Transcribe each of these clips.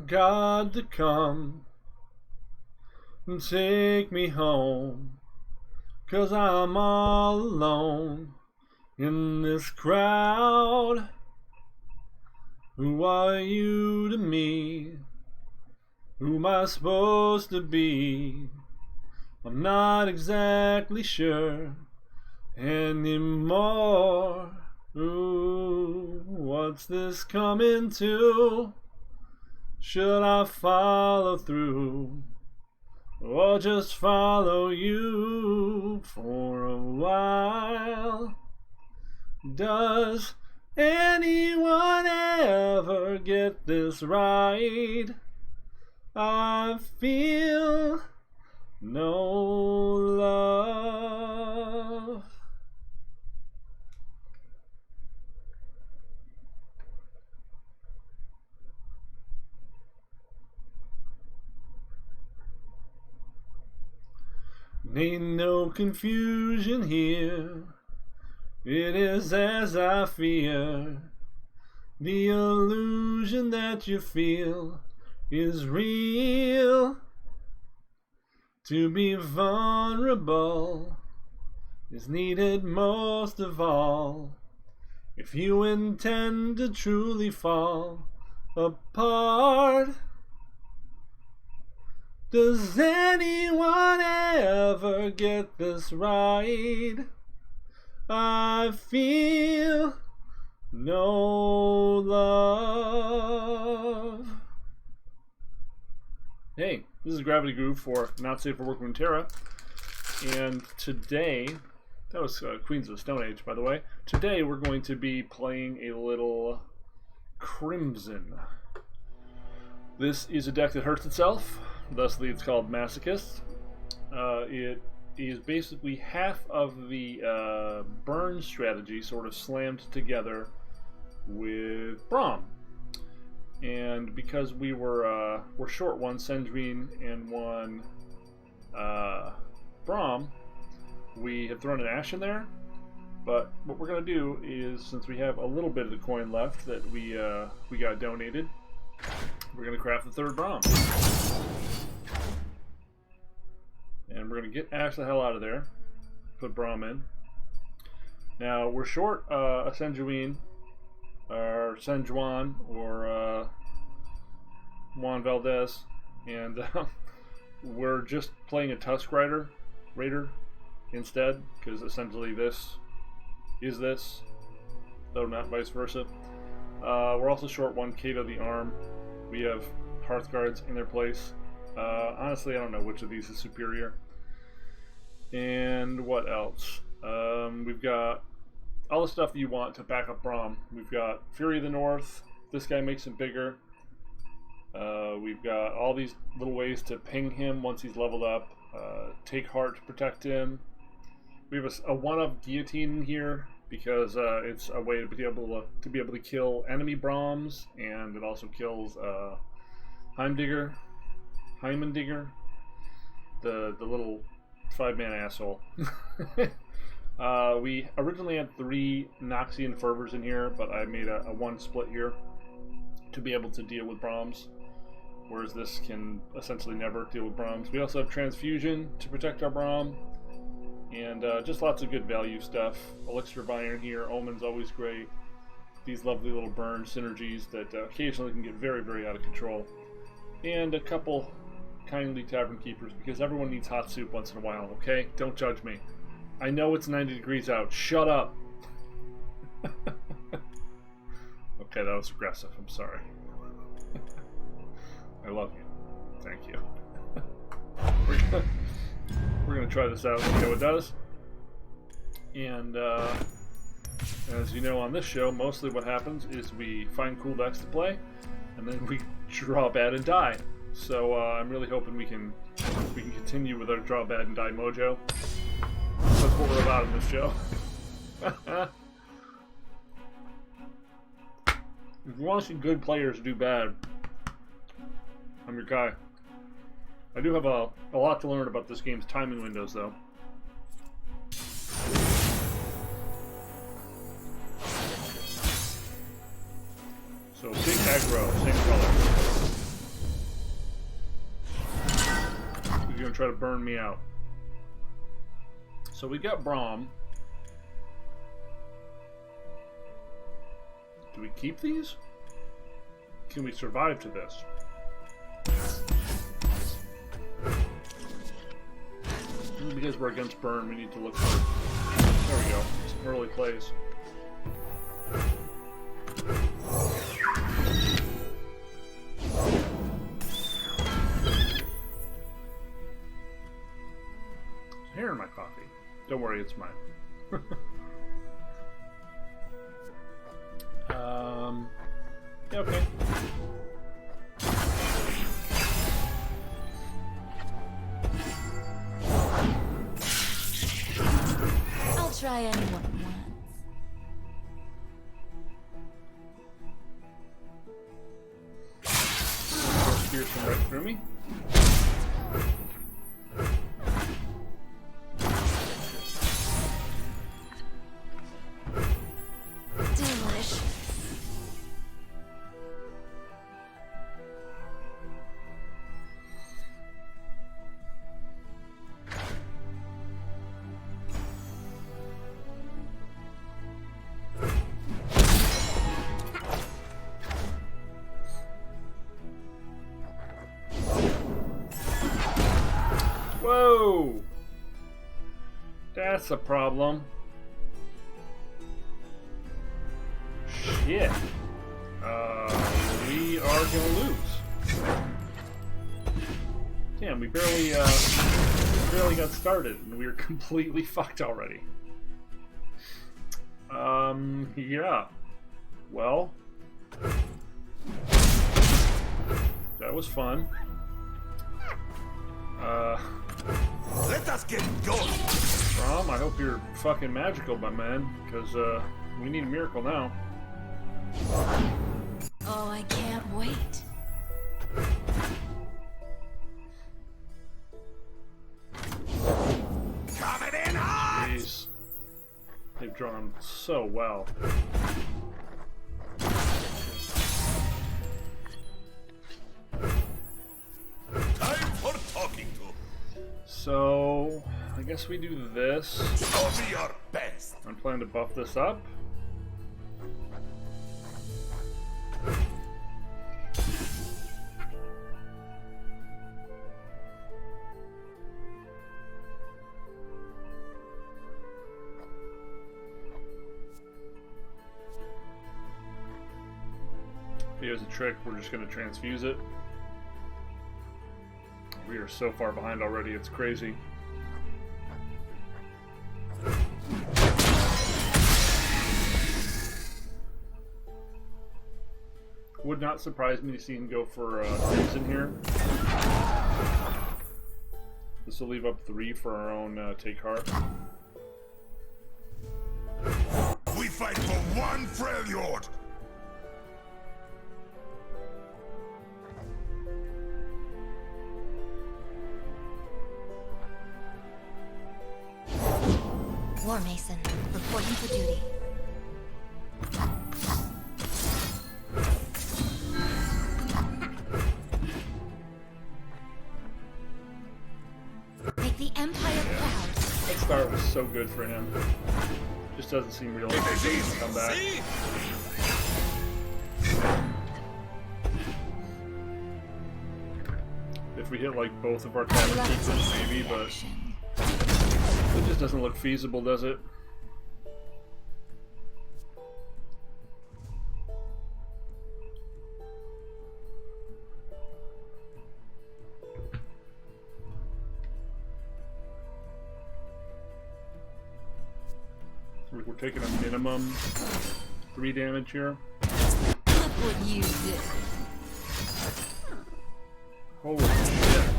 God to come and take me home, 'cause I'm all alone in this crowd. Who are you to me? Who am I supposed to be? I'm not exactly sure anymore. Ooh, what's this coming to? Should I follow through, or just follow you for a while? Does anyone ever get this right? I feel no love. Ain't no confusion here. It is as I fear. The illusion that you feel is real. To be vulnerable is needed most of all if you intend to truly fall apart. Does anyone ever get this right? I feel no love. Hey, this is Gravity Groove for Not Safe for Work Runeterra, and today, that was Queens of the Stone Age, by the way. Today we're going to be playing a little Crimson. This is a deck that hurts itself, thusly it's called Masochist. It is basically half of the burn strategy sort of slammed together with braum. And because we're short one Sendrine and one braum, we have thrown an ash in there. But what we're going to do is, since we have a little bit of the coin left that we got donated, we're going to craft the third braum. And we're going to get ash the hell out of there, put braum in. Now we're short a Senjuine, or Senjuan, or Juan Valdez, and we're just playing a Tusk Raider instead, because essentially this is this, though not vice versa. We're also short one Kato the Arm. We have Hearthguards in their place. Honestly, I don't know which of these is superior. And what else? We've got all the stuff that you want to back up braum. We've got Fury of the North. This guy makes him bigger. We've got all these little ways to ping him once he's leveled up. Take Heart to protect him. We have a one-up Guillotine here because it's a way to be able to kill enemy braums, and it also kills Heimendinger, the little 5-man asshole. We originally had 3 Noxian Fervors in here, but I made a 1 split here to be able to deal with braums, whereas this can essentially never deal with braums. We also have Transfusion to protect our braum, and just lots of good value stuff. Elixir of Iron here, Omen's always great. These lovely little burn synergies that occasionally can get very, very out of control. And a couple kindly tavern keepers, because everyone needs hot soup once in a while, okay? Don't judge me. I know it's 90 degrees out. Shut up! Okay, that was aggressive. I'm sorry. I love you. Thank you. We're gonna try this out and see how it does. And as you know on this show, mostly what happens is we find cool decks to play, and then we draw bad and die. So I'm really hoping we can continue with our draw bad and die mojo. That's what we're about in this show. If you want to see good players do bad, I'm your guy. I do have a lot to learn about this game's timing windows, though. So big aggro, same color. gonna try to burn me out. So we got braum. Do we keep these? Can we survive to this? Because we're against burn, we need to look for, there we go, some early plays. Hair in my coffee. Don't worry, it's mine. Yeah, okay. I'll try anyone once. Spears come right through me. Delicious. Whoa! That's a problem. Shit. We are gonna lose. Damn, we barely got started and we were completely fucked already. Yeah. Well, that was fun. Let us get going. Braum, I hope you're fucking magical, my man, because we need a miracle now. Oh, I can't wait. Coming in hot. Jeez. They've drawn so well. Time for talking to. So, I guess we do this. Show me your best. I'm planning to buff this up. Here's a trick, we're just going to transfuse it. We are so far behind already, it's crazy. Would not surprise me to see him go for Crimson here. This will leave up 3 for our own take heart. We fight for one Freljord. War Mason, reporting for duty. Make the Empire proud. That start was so good for him. Just doesn't seem realistic that he can come back. If we hit like both of our cabin pieces, maybe, but it just doesn't look feasible, does it? We're taking a minimum 3 damage here. Look what you did. Holy shit.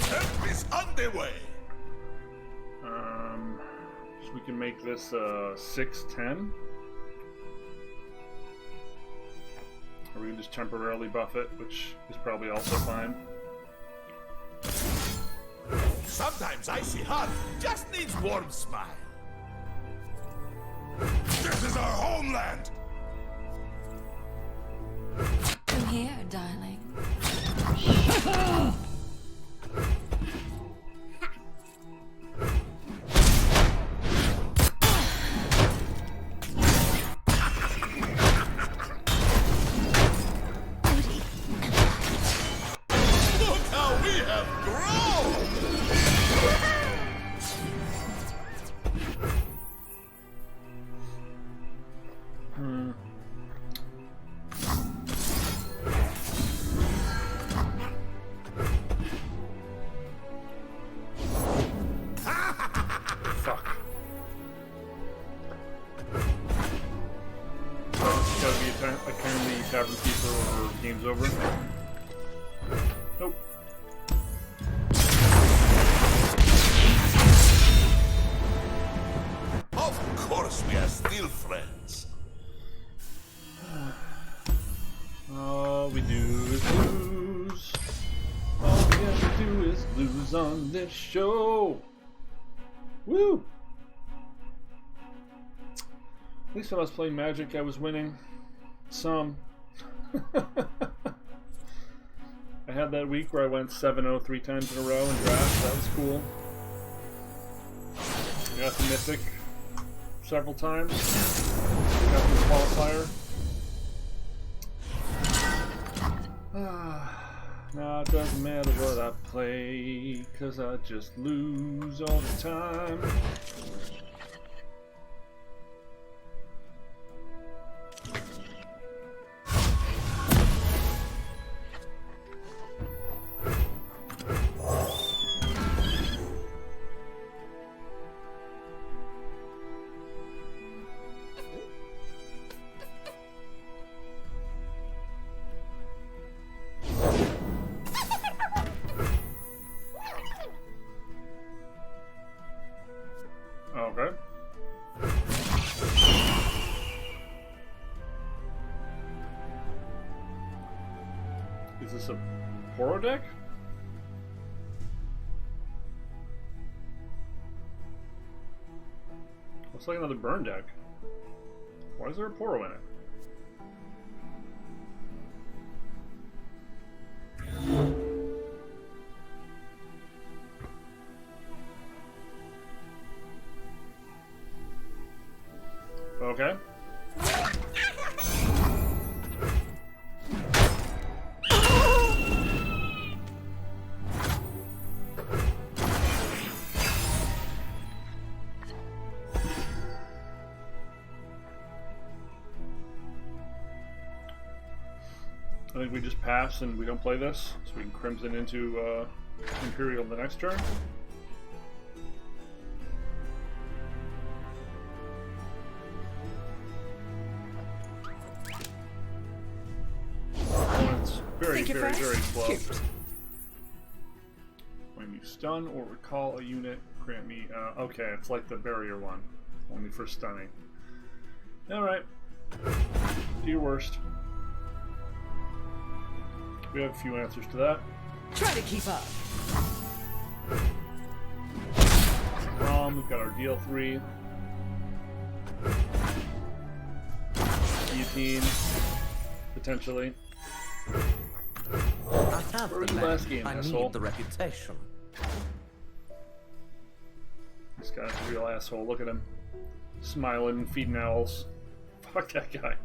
Help is on the way. So we can make this 6-10. Or we can just temporarily buff it, which is probably also fine. Sometimes icy hot just needs warm smile. This is our homeland. From here? or game's over. Nope. Of course we are still friends. All we do is lose. All we have to do is lose on this show. Woo! At least when I was playing Magic, I was winning. Some. I had that week where I went 7-0 3 times in a row in drafts. That was cool. I got the Mythic several times. Got the qualifier. Now it doesn't matter what I play, 'cause I just lose all the time. Okay. Is this a Poro deck? Looks like another burn deck. Why is there a Poro in it? Okay. I think we just pass and we don't play this, so we can Crimson into Imperial the next turn. Very, very, very slow. When you stun or recall a unit, grant me. Okay, it's like the barrier one, only for stunning. Alright. Do your worst. We have a few answers to that. Try to keep up. Braum, we've got our DL3. Guillotine, potentially. I have Where was the the land. last game, I asshole? need the reputation. This guy's a real asshole. Look at him. Smiling, feeding owls. Fuck that guy.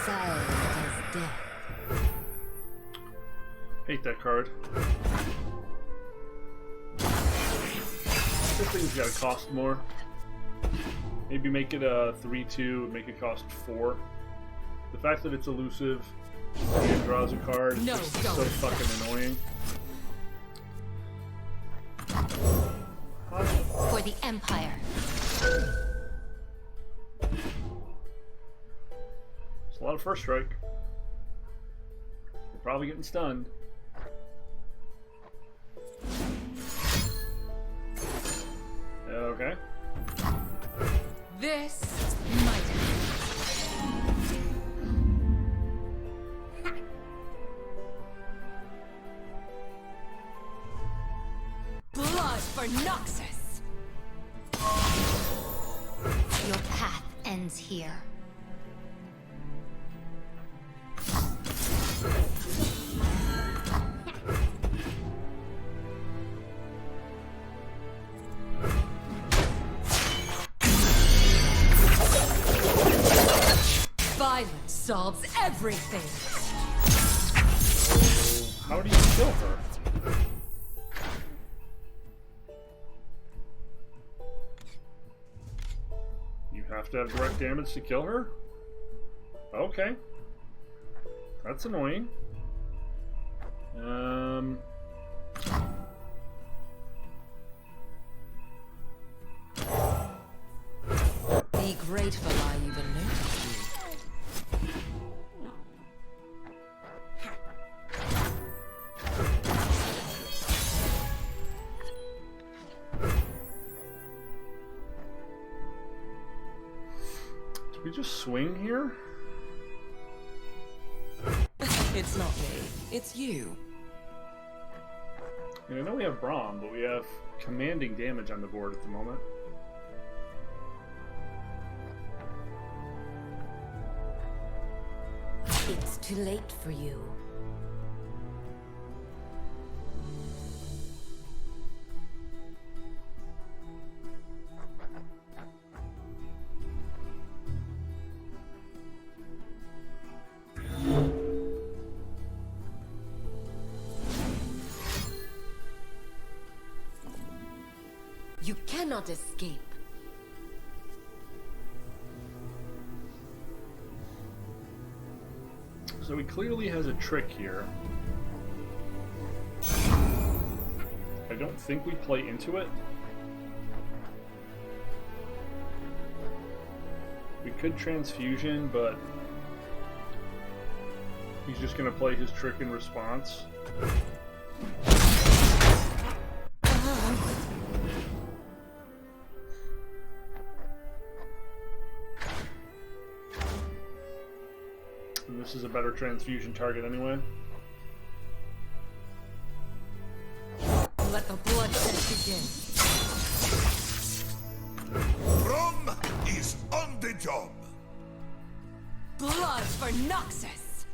Silent as death. Hate that card. This thing's gotta cost more. Maybe make it a 3/2, make it cost 4. The fact that it's elusive and draws a card is No, just don't so fucking annoying. For the Empire. It's a lot of first strike. We're probably getting stunned. Okay. This might blood for Noxus. Your path ends here. Violence solves everything. So how do you kill her? You have to have direct damage to kill her? Okay. That's annoying. Be grateful I even noticed you. Did we just swing here? It's not me, it's you. And I know we have braum, but we have commanding damage on the board at the moment. It's too late for you. You cannot escape. So he clearly has a trick here. I don't think we play into it. We could transfusion, but he's just going to play his trick in response. And this is a better transfusion target anyway. Let the bloodshed begin. Braum is on the job. Blood for Noxus!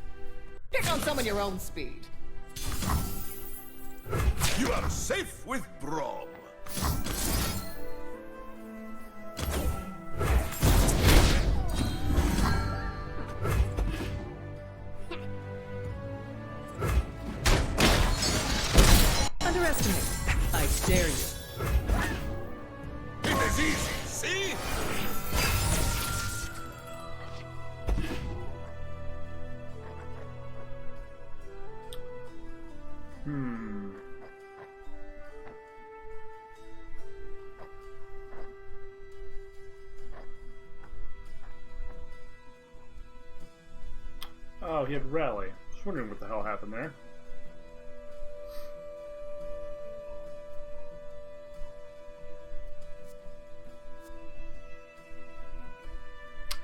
Pick on some of your own speed. You are safe with Braum. Underestimate. I dare you. It is easy, see? Oh, he had rally. I was wondering what the hell happened there.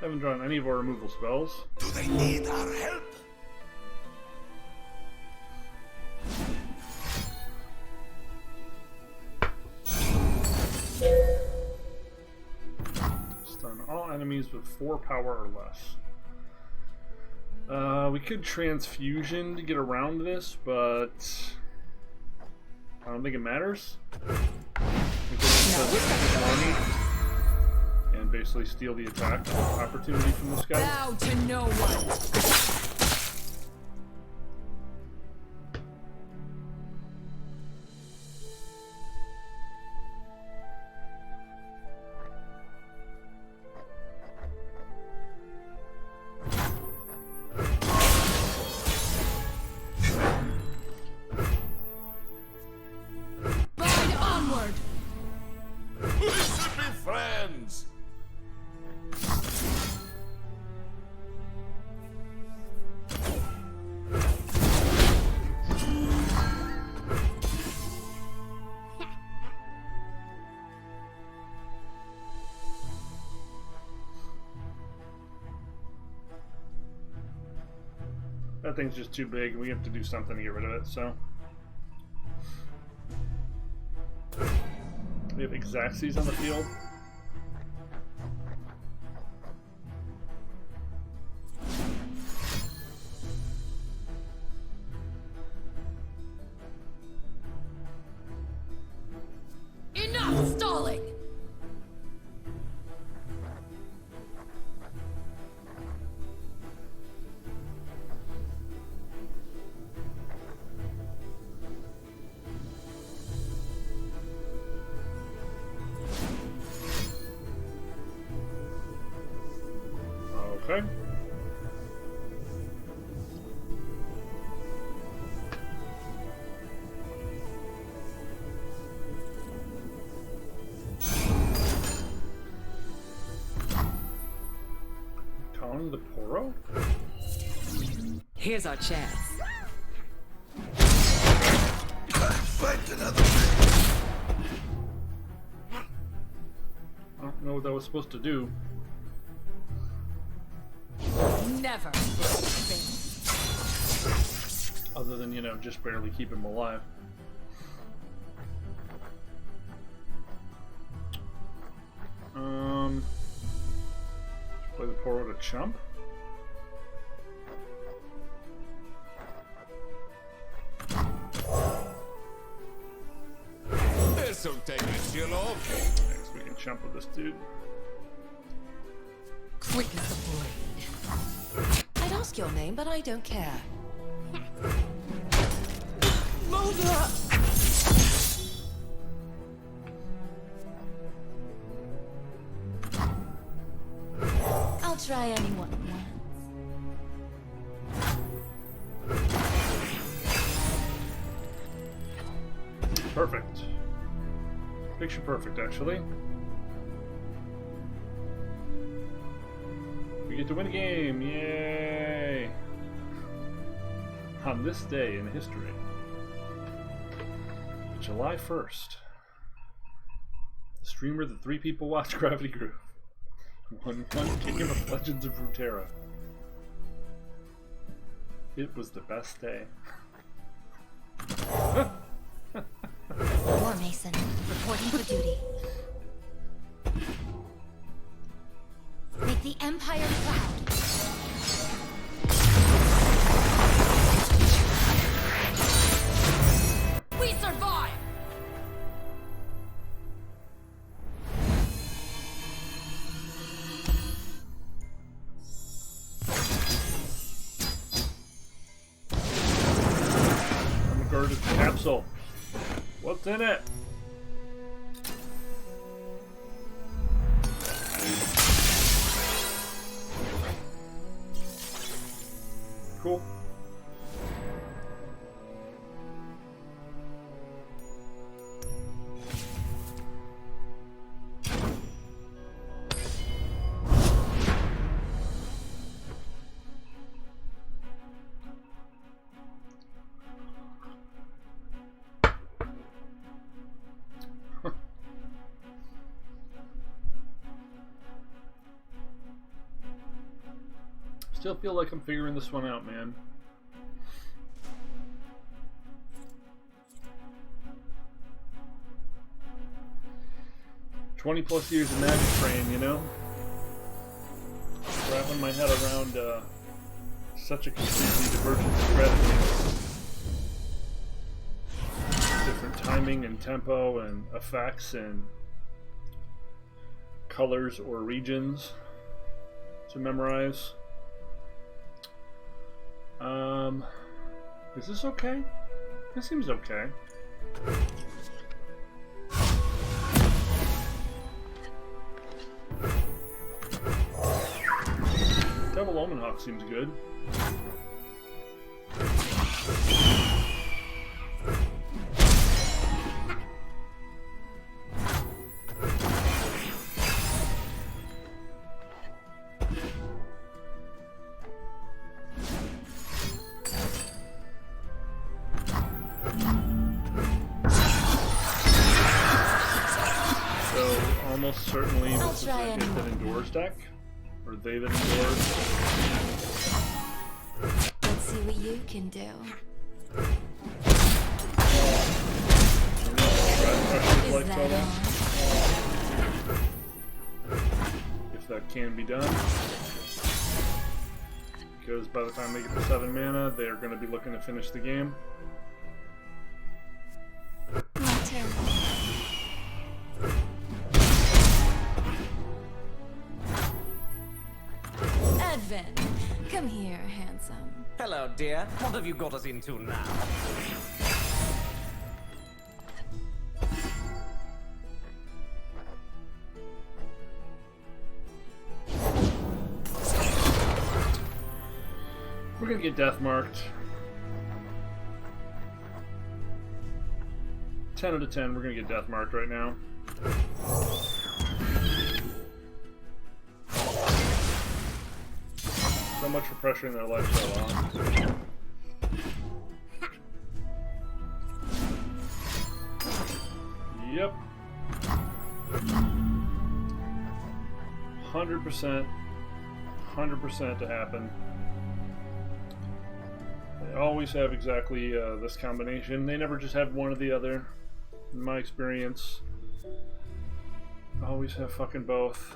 Haven't drawn any of our removal spells. Do they need our help? Stun all enemies with 4 power or less. We could transfusion to get around this, but I don't think it matters. We could and basically steal the attack opportunity from this guy. Bow to no one. Bind onward. We should be friends. That thing's just too big. We have to do something to get rid of it, so. We have Xaxes on the field. Enough stalling. Here's our chance. Fight another man. I don't know what that was supposed to do. Never. Other than, you know, just barely keep him alive. Play the poor to chump. This'll take a chill off. Next we can chump with this dude. Quick as the blade. I'd ask your name, but I don't care. Mother! I'll try anyone once. Perfect. Picture perfect, actually. We get to win a game! Yay! On this day in history, July 1st, the streamer that 3 people watch, Gravity Groove, won one game of Legends of Runeterra. It was the best day. War Mason, reporting for duty. Make the Empire proud. We survive! Unguarded capsule. What's in it? Cool. Still feel like I'm figuring this one out, man. +20 years of Magic Train, you know? Wrapping my head around such a completely divergent strategy. Different timing and tempo and effects and colors or regions to memorize. Is this okay? This seems okay. Double Omen Hawk seems good. Almost certainly this is a hit that endures deck, or they that endures. Let's see what you can do. Like Is that if that can be done, because by the time they get to 7 mana, they're going to be looking to finish the game. My turn. Advent, come here, handsome. Hello, dear. What have you got us into now? We're gonna get death marked. 10 out of 10, we're gonna get death marked right now. So much for pressuring their life so long. Yep. 100%. 100% to happen. They always have exactly this combination. They never just have one or the other. In my experience, always have fucking both.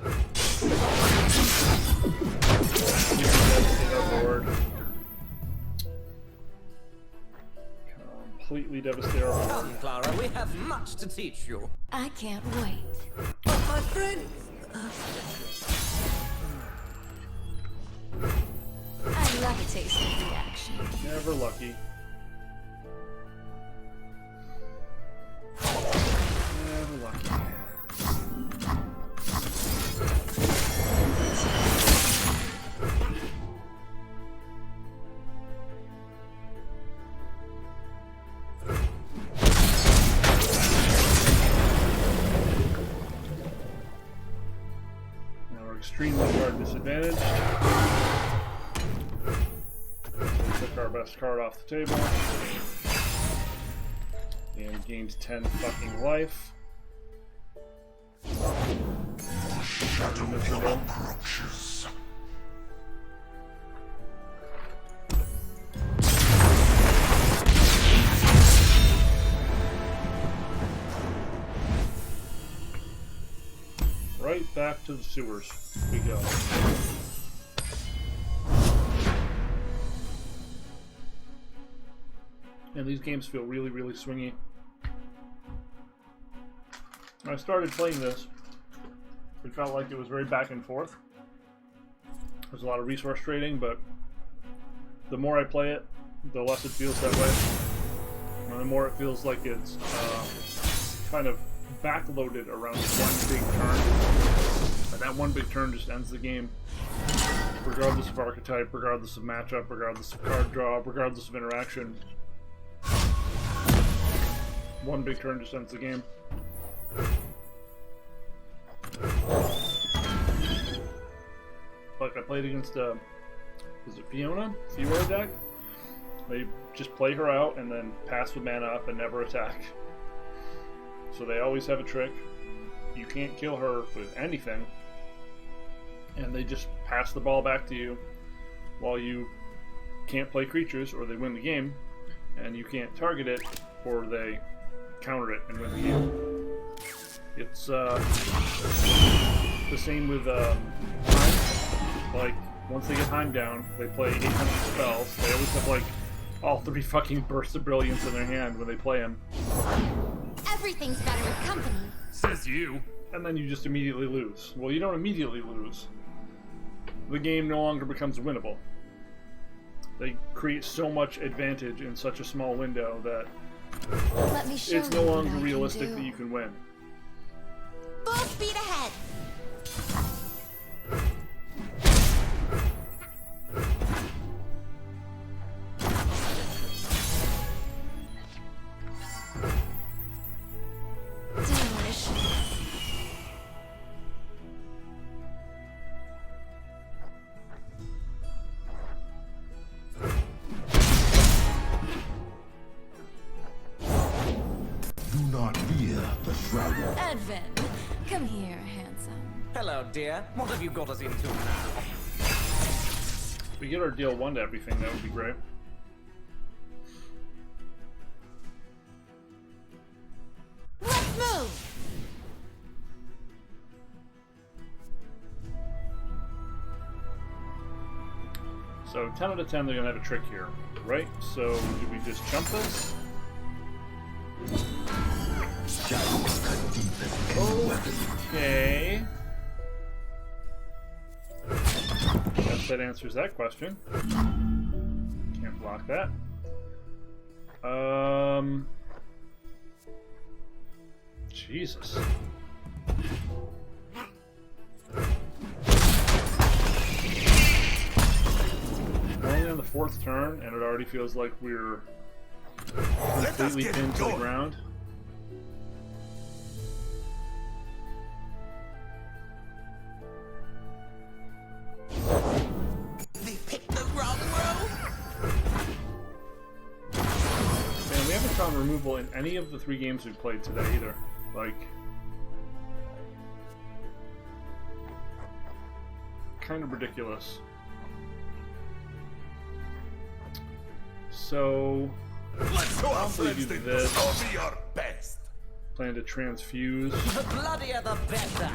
Devastate our board. Completely devastate our board. Come, Clara, we have much to teach you. I can't wait. Oh, my friend! I love a taste of reaction. Never lucky. Never lucky. Now we're extremely card disadvantaged. Took our best card off the table. And gained 10 fucking life. Miserable. Right back to the sewers we go. And these games feel really, really swingy. When I started playing this, it felt like it was very back and forth. There's a lot of resource trading, but the more I play it, the less it feels that way. And the more it feels like it's kind of backloaded around one big turn. And that one big turn just ends the game. Regardless of archetype, regardless of matchup, regardless of card draw, regardless of interaction. One big turn just ends the game. Like I played against was it Fiona deck? They just play her out and then pass the mana up and never attack. So they always have a trick. You can't kill her with anything. And they just pass the ball back to you while you can't play creatures or they win the game. And you can't target it or they counter it and win the game. It's the same with Heim. Like, once they get Heim down, they play 800 spells. They always have, like, all 3 fucking bursts of brilliance in their hand when they play him. Everything's better with company. Says you. And then you just immediately lose. Well, you don't immediately lose. The game no longer becomes winnable. They create so much advantage in such a small window that Let me show it's you no what longer I can realistic do. that you can win. Full speed ahead. Delish. Do not fear the shroud. Edvin, come here, handsome. Hello, dear. What have you got us into now? If we get our deal 1 to everything, that would be great. Let's move. So 10 out of 10, they're gonna have a trick here, right? So do we just jump this? Okay. Guess that answers that question. Can't block that. Jesus. We're only on the 4th turn, and it already feels like we're completely get pinned to the going. ground. They pick found removal in any of the 3 games we've played today either. Like, kind of ridiculous. So, Let's show our probably friends do that this. show me your best. Plan to transfuse. The bloodier the better.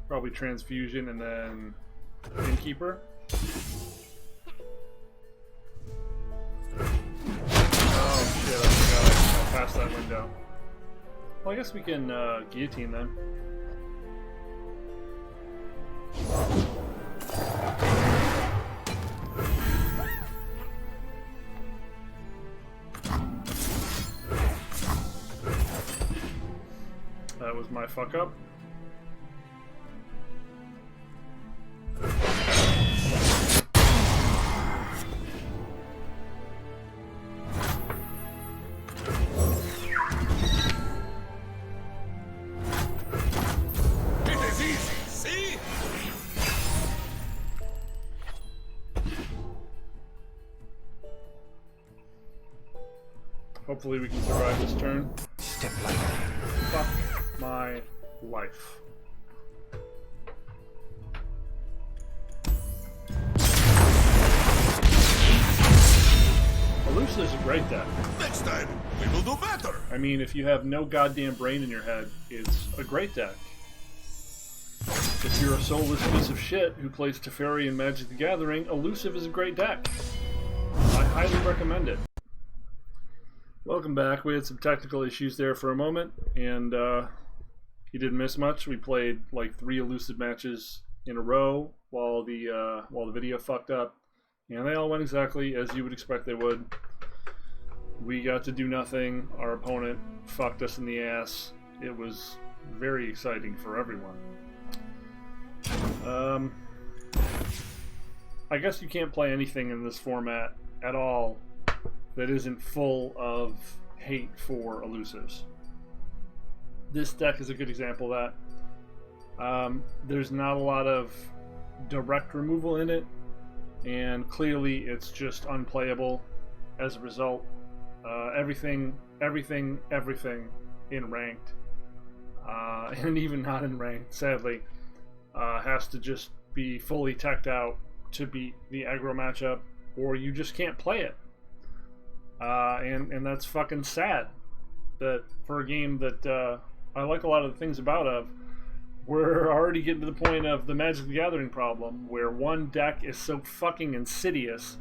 Probably transfusion and then innkeeper. Oh shit, I forgot I passed that window. Well, I guess we can guillotine them. That was my fuck up. It is easy, see? Hopefully we can survive this turn. Step like that. Fuck my life. Elusive is a great deck. Next time, we will do better. I mean, if you have no goddamn brain in your head, it's a great deck. If you're a soulless piece of shit who plays Teferi and Magic the Gathering, Elusive is a great deck. I highly recommend it. Welcome back. We had some technical issues there for a moment, and you didn't miss much. We played like 3 Elusive matches in a row while the video fucked up, and they all went exactly as you would expect they would. We got to do nothing. Our opponent fucked us in the ass. It was very exciting for everyone. I guess you can't play anything in this format at all that isn't full of hate for elusives. This deck is a good example of that. There's not a lot of direct removal in it, and clearly it's just unplayable as a result. Everything in ranked, and even not in ranked, sadly, has to just be fully teched out to beat the aggro matchup, or you just can't play it. And that's fucking sad. That for a game that I like a lot of the things about, we're already getting to the point of the Magic the Gathering problem, where one deck is so fucking insidious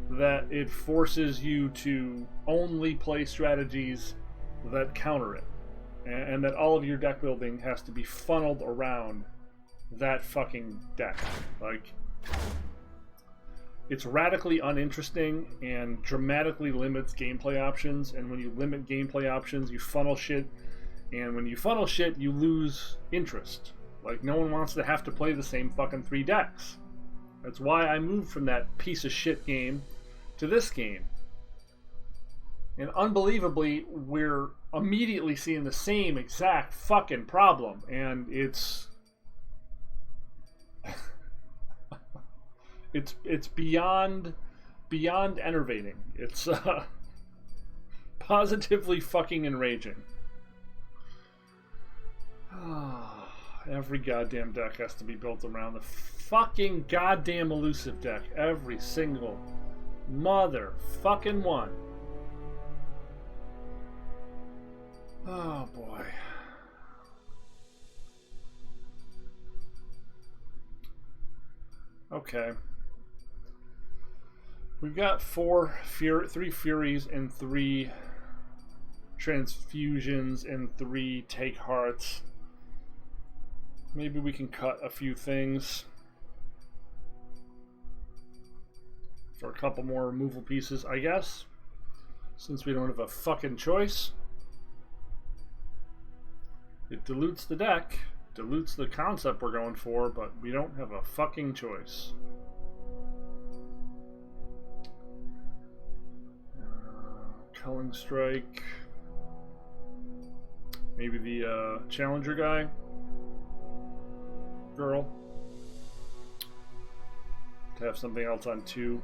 that it forces you to only play strategies that counter it, and that all of your deck building has to be funneled around that fucking deck. Like, it's radically uninteresting and dramatically limits gameplay options, and when you limit gameplay options, you funnel shit, and when you funnel shit, you lose interest. Like, no one wants to have to play the same fucking 3 decks. That's why I moved from that piece of shit game to this game. And unbelievably, we're immediately seeing the same exact fucking problem, and it's it's beyond enervating. It's positively fucking enraging. Every goddamn deck has to be built around the fucking goddamn elusive deck. Every single motherfucking one. Oh boy. Okay. We've got 3 Furies and 3 Transfusions and 3 Take Hearts. Maybe we can cut a few things for a couple more removal pieces, I guess, since we don't have a fucking choice. It dilutes the deck, dilutes the concept we're going for, but we don't have a fucking choice. Culling Strike. Maybe the Challenger guy. Girl. To have something else on 2.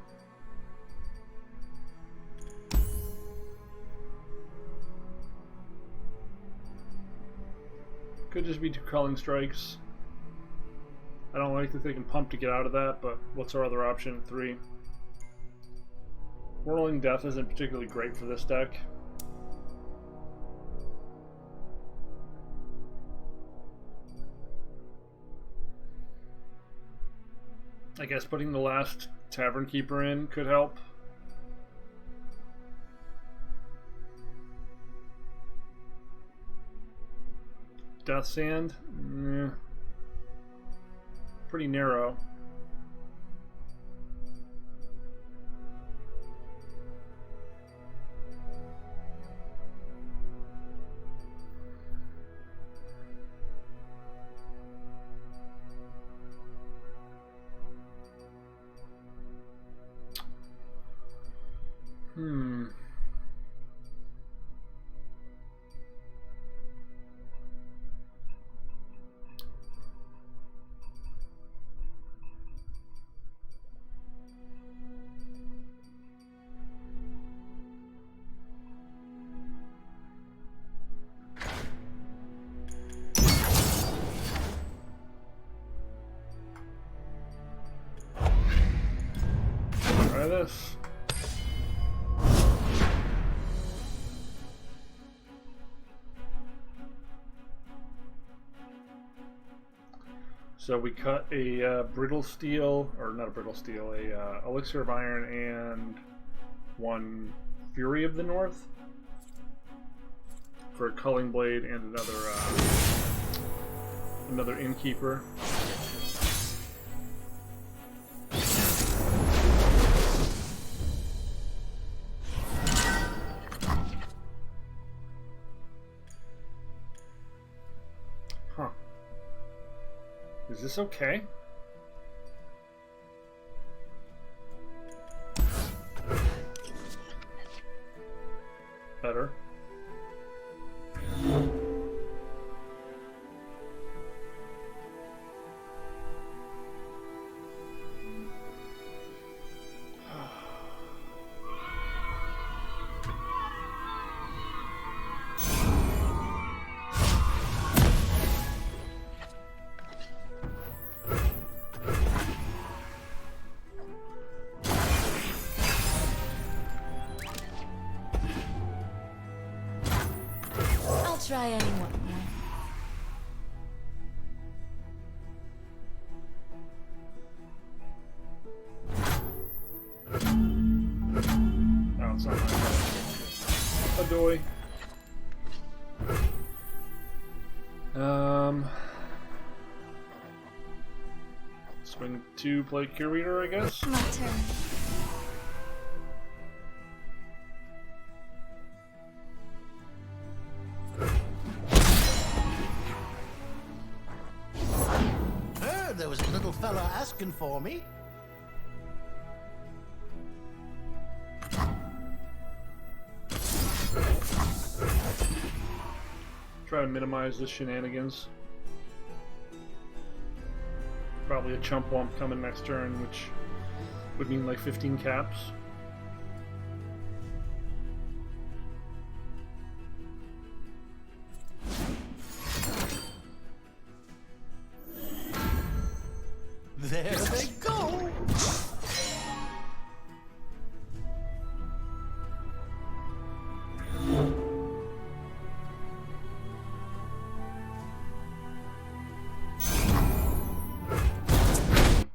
Could just be 2 culling strikes. I don't like that they can pump to get out of that, but what's our other option? 3. Whirling Death isn't particularly great for this deck. I guess putting the last Tavern Keeper in could help. Death Sand? Pretty narrow. Try this. So we cut a brittle steel, or not a brittle steel, a elixir of iron and 1 Fury of the North for a culling blade and another innkeeper. Huh. Is this okay? Better. Try anyone more. Oh, it's not my fault. Adoy. Swing 2, play Curator, I guess. My turn. There was a little fella asking for me. Try to minimize the shenanigans. Probably a chump wump coming next turn, which would mean like 15 caps. There they go.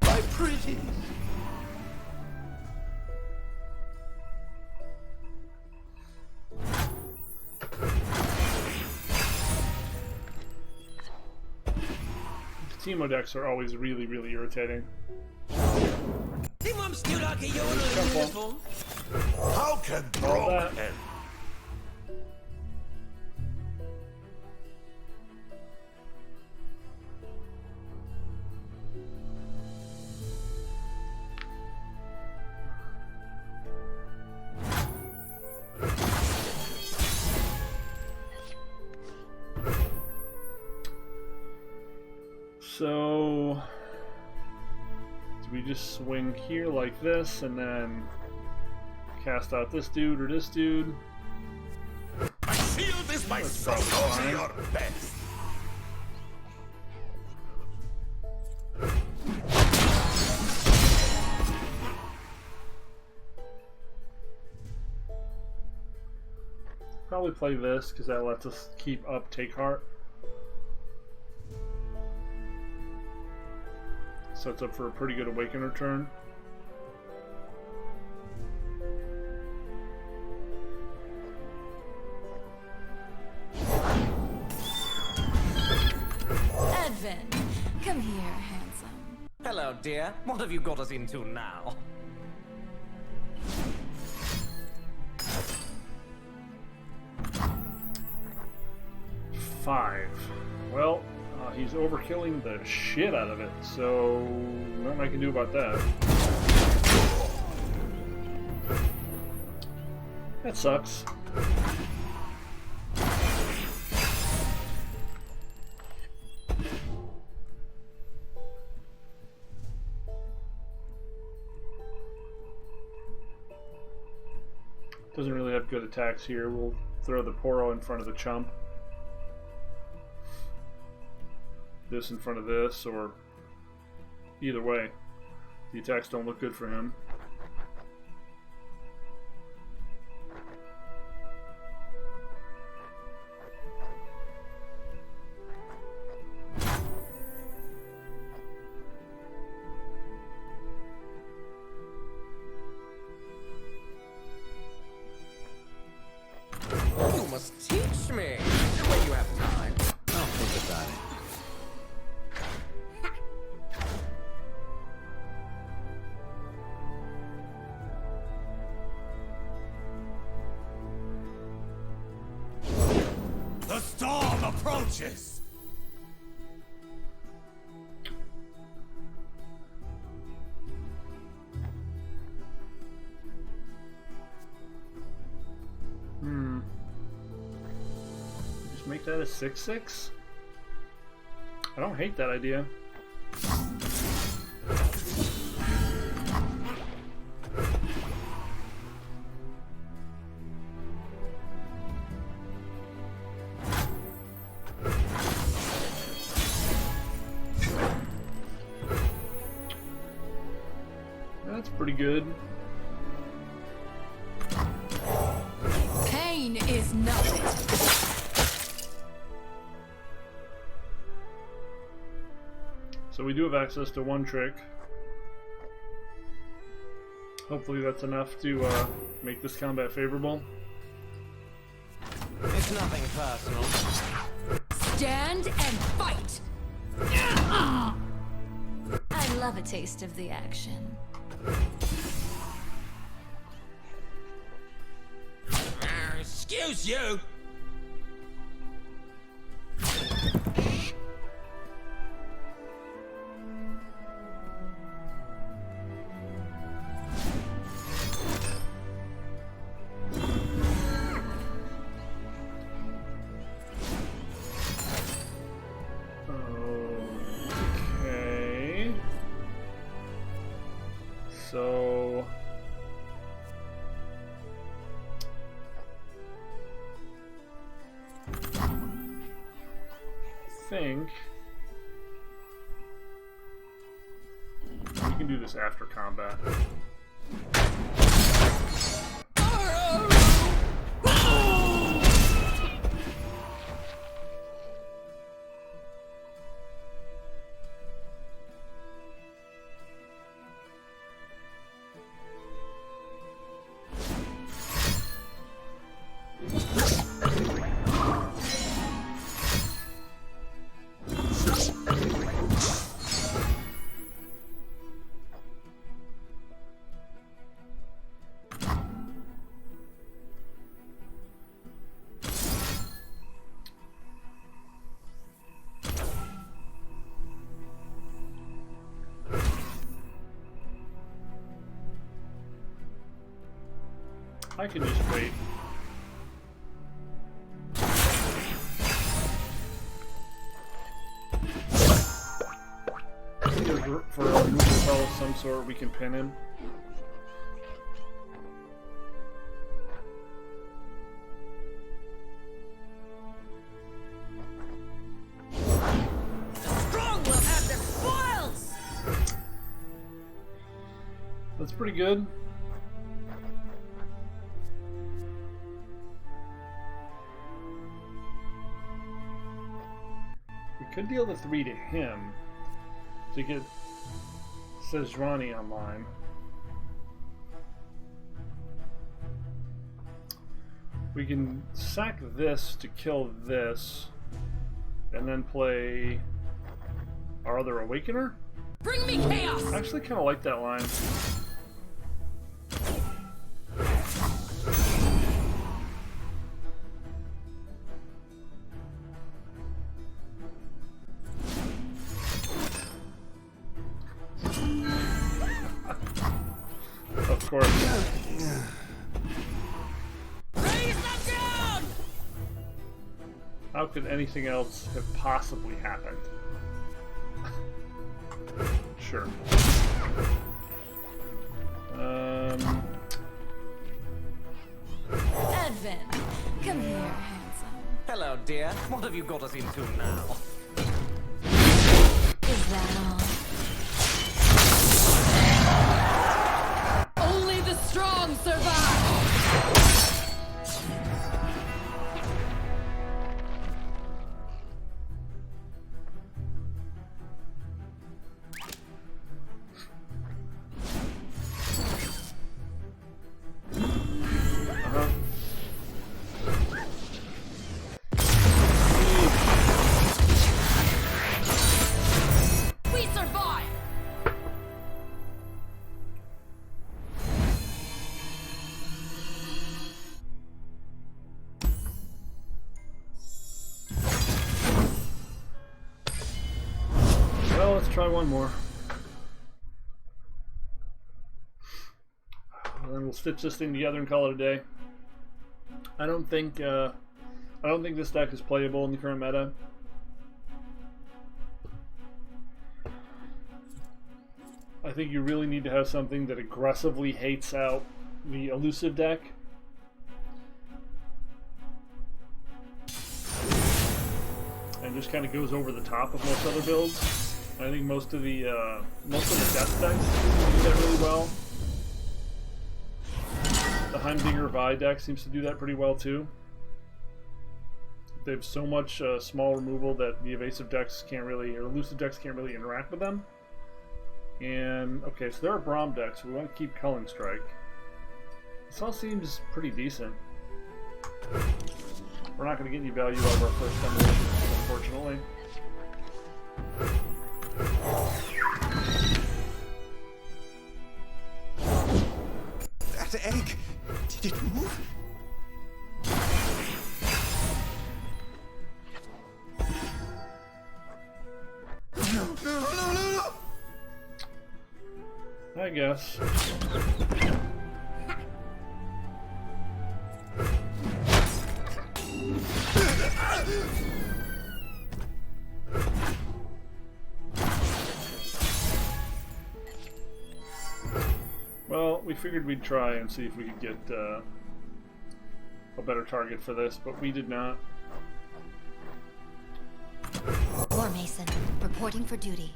My pretty. Teemo decks are always really, really irritating. How can All braum that. end? So, do we just swing here like this and then cast out this dude or this dude? My shield is my That's sword. probably Go fine. your best. Probably play this because that lets us keep up Take Heart. Sets up for a pretty good Awakener turn. Advent, come here, handsome. Hello, dear. What have you got us into now? Five. Well, he's overkilling the shit out of it, so nothing I can do about that. That sucks. Doesn't really have good attacks here. We'll throw the Poro in front of the Chump. This in front of this, or either way, the attacks don't look good for him. You must teach me when you have time. I'll think about it. The storm approaches! Just make that a 6/6? I don't hate that idea. That's pretty good. Pain is nothing. So we do have access to one trick. Hopefully that's enough to make this combat favorable. It's nothing personal. Stand and fight! I love a taste of the action. Excuse you! Okay. So I think we can do this after combat. I can just wait. For a removal spell of some sort, we can pin him. The strong will have their spoils! That's pretty good. could deal the 3 to him to get Sejrani online. We can sack this to kill this, and then play our other Awakener. Bring me chaos! I actually kind of like that line. Of course. Raise them down! How could anything else have possibly happened? Sure. Advent, come here, handsome. Hello, dear. What have you got us into now? Is that all? Only the strong survive! We survive! Well, let's try one more. And then we'll stitch this thing together and call it a day. I don't think this deck is playable in the current meta. I think you really need to have something that aggressively hates out the elusive deck. And just kind of goes over the top of most other builds. I think most of the death decks do that really well. The Heimdinger Vi deck seems to do that pretty well too. They have so much small removal that the evasive decks can't really, or elusive decks can't really interact with them. And okay, so there are braum decks, so we want to keep Culling Strike. This all seems pretty decent. We're not going to get any value out of our first combination, unfortunately. That egg, did it move? No. I guess. Well, we figured we'd try and see if we could get a better target for this, but we did not. War Mason, reporting for duty.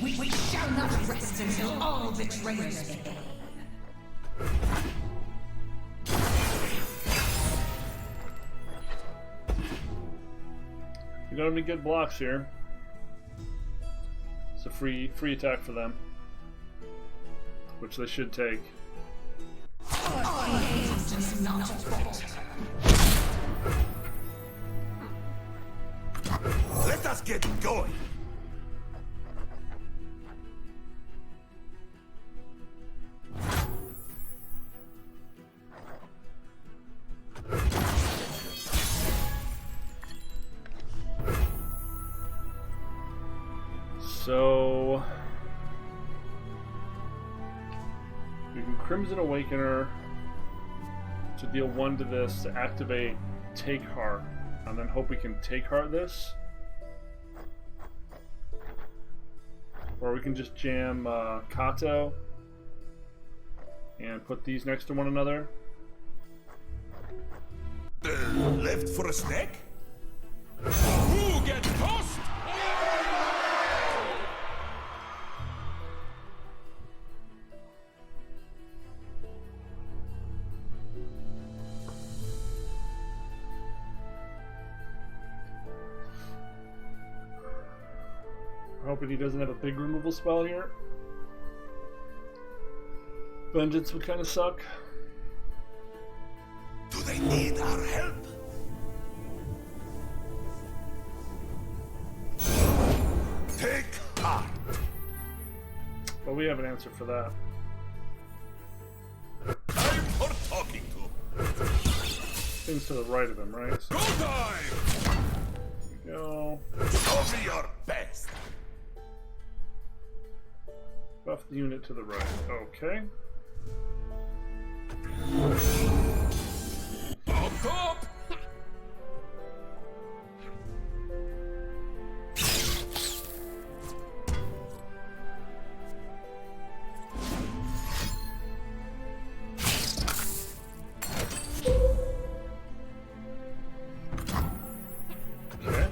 We shall not rest until all betrayers pay. We don't have any good blocks here. It's a free attack for them, which they should take. Does not falter. Let us get going. So we can Crimson Awakener to deal 1 to this to activate Take Heart, and then hope we can Take Heart this. Or we can just jam Kato and put these next to one another. Left for a snack? Who gets tossed? Hoping he doesn't have a big removal spell here. Vengeance would kind of suck. Do they need our help? Take heart. But we have an answer for that. Time for talking to. Things to the right of him, right? So Go time! there we go. Show me your best. Buff the unit to the right. Okay. Up, up! Okay.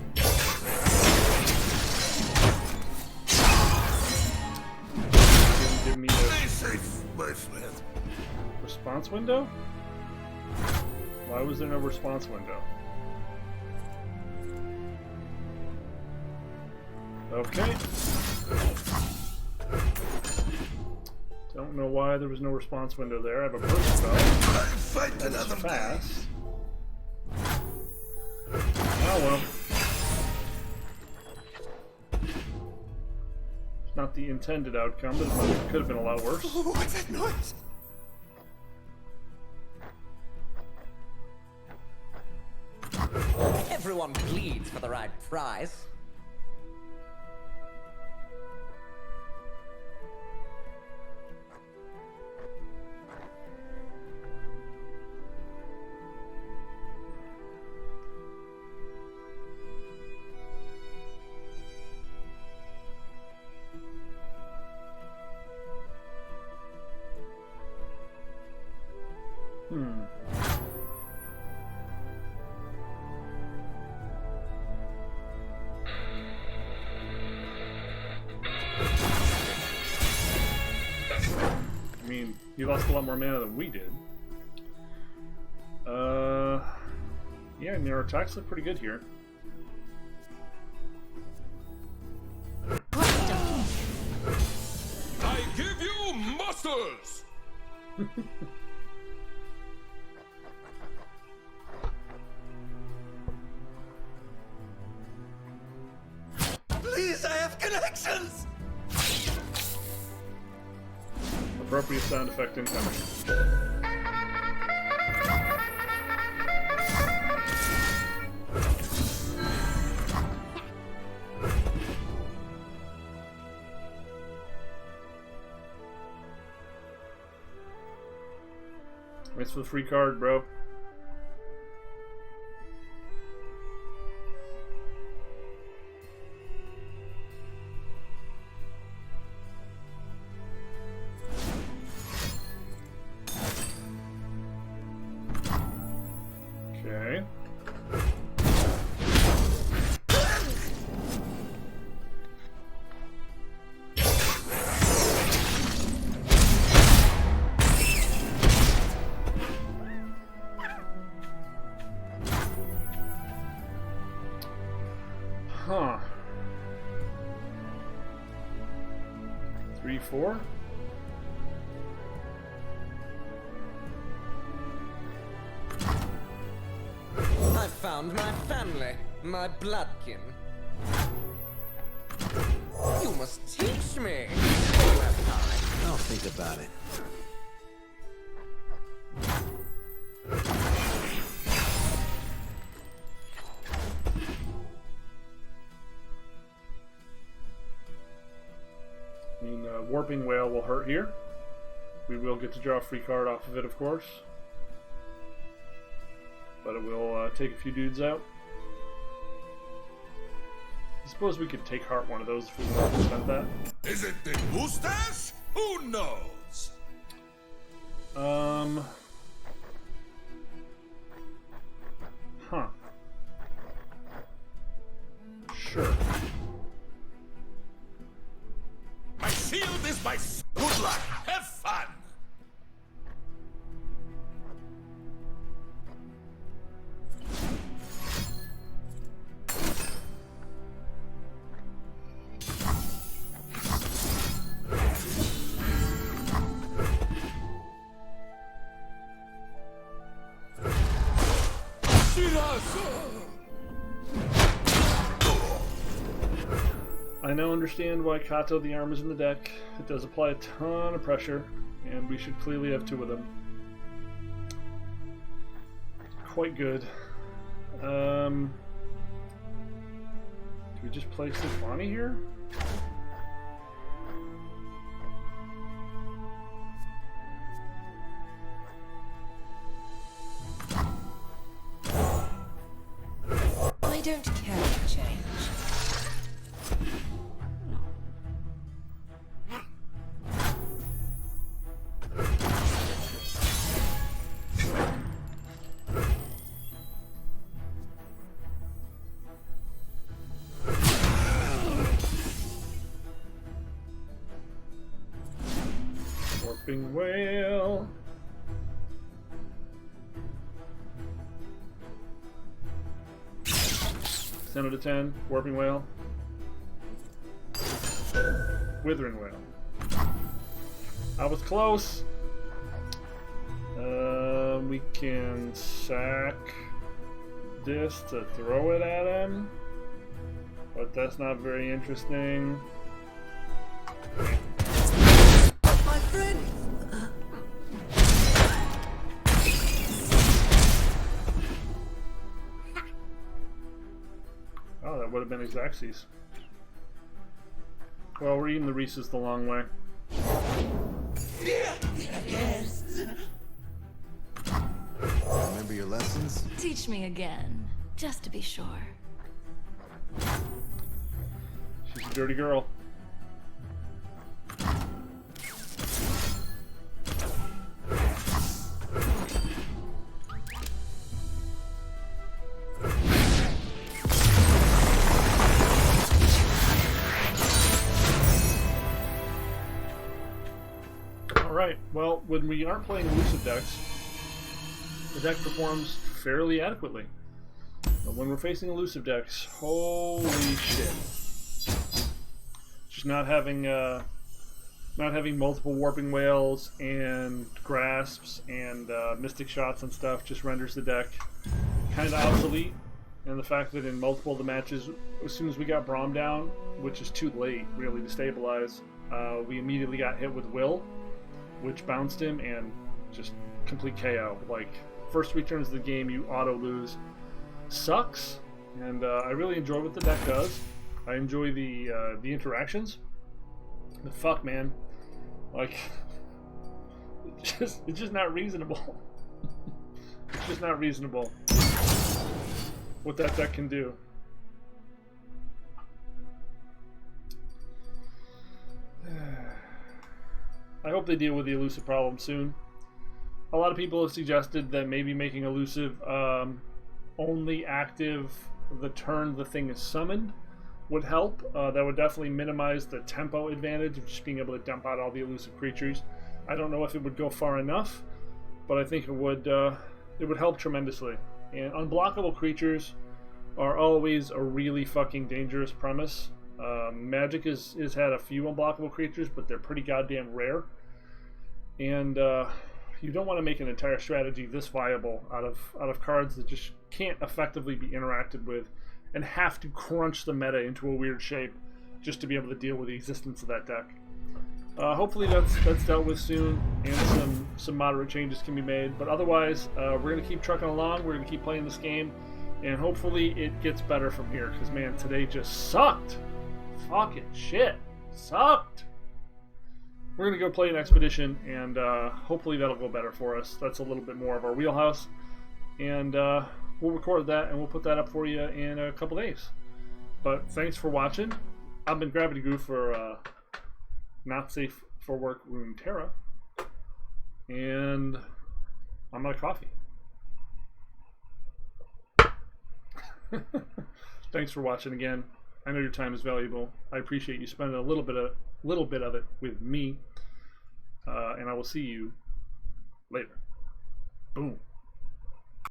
Didn't give me Stay a safe, my friend. response window? Why was there no response window? Okay. Don't know why there was no response window there. I have a burst spell. I'll fight That's another day. fast. Oh well. It's not the intended outcome, but it could have been a lot worse. What's that noise? Everyone bleeds for the right price. I mean, he lost a lot more mana than we did. Yeah, I mean, our attacks look pretty good here. I give you muscles! Please, I have connections! Appropriate sound effect incoming. Thanks for the free card, bro. Okay. Huh. 3, 4? I found my family, my bloodkin. You must teach me. You have time. I'll think about it. I mean, Warping Whale will hurt here. We will get to draw a free card off of it, of course. But it will take a few dudes out. I suppose we could take Heart one of those if we want to spend that. Is it the mustache? Who knows? Huh. Sure. My shield is my good luck. Have fun. I now understand why Kato the Arm is in the deck. It does apply a ton of pressure, and we should clearly have 2 of them. Quite good. Do we just play Symphony here? I don't care for change. Warping Whale. Ten out of 10. Warping Whale. Withering Whale. I was close. We can sack this to throw it at him, but that's not very interesting. My friend! Oh, that would have been Xaxes. Well, we're eating the Reese's the long way. Remember your lessons? Teach me again, just to be sure. She's a dirty girl. Alright, well, when we aren't playing elusive decks, the deck performs fairly adequately. But when we're facing elusive decks, holy shit. Just not having multiple warping whales and grasps and mystic shots and stuff just renders the deck kind of obsolete. And the fact that in multiple of the matches, as soon as we got Braum down, which is too late really to stabilize, we immediately got hit with Will, which bounced him and just complete KO. Like, first 3 turns of the game you auto lose. Sucks. And I really enjoy what the deck does. I enjoy the interactions. But fuck, man. Like, it's just not reasonable. It's just not reasonable what that deck can do. I hope they deal with the elusive problem soon. A lot of people have suggested that maybe making elusive only active the turn the thing is summoned would help. That would definitely minimize the tempo advantage of just being able to dump out all the elusive creatures. I don't know if it would go far enough, but I think it would help tremendously. And unblockable creatures are always a really fucking dangerous premise. Magic has had a few unblockable creatures, but they're pretty goddamn rare. And you don't want to make an entire strategy this viable out of cards that just can't effectively be interacted with and have to crunch the meta into a weird shape just to be able to deal with the existence of that deck. Hopefully that's dealt with soon and some moderate changes can be made. But otherwise, we're going to keep trucking along. We're going to keep playing this game. And hopefully it gets better from here. Because, man, today just sucked. Fucking shit. Sucked. We're going to go play an expedition, and hopefully that'll go better for us. That's a little bit more of our wheelhouse. And we'll record that, and we'll put that up for you in a couple days. But thanks for watching. I've been Gravity Goo for Not Safe for Work Runeterra. And I'm out of coffee. Thanks for watching again. I know your time is valuable. I appreciate you spending a little bit of it with me. And I will see you later. Boom.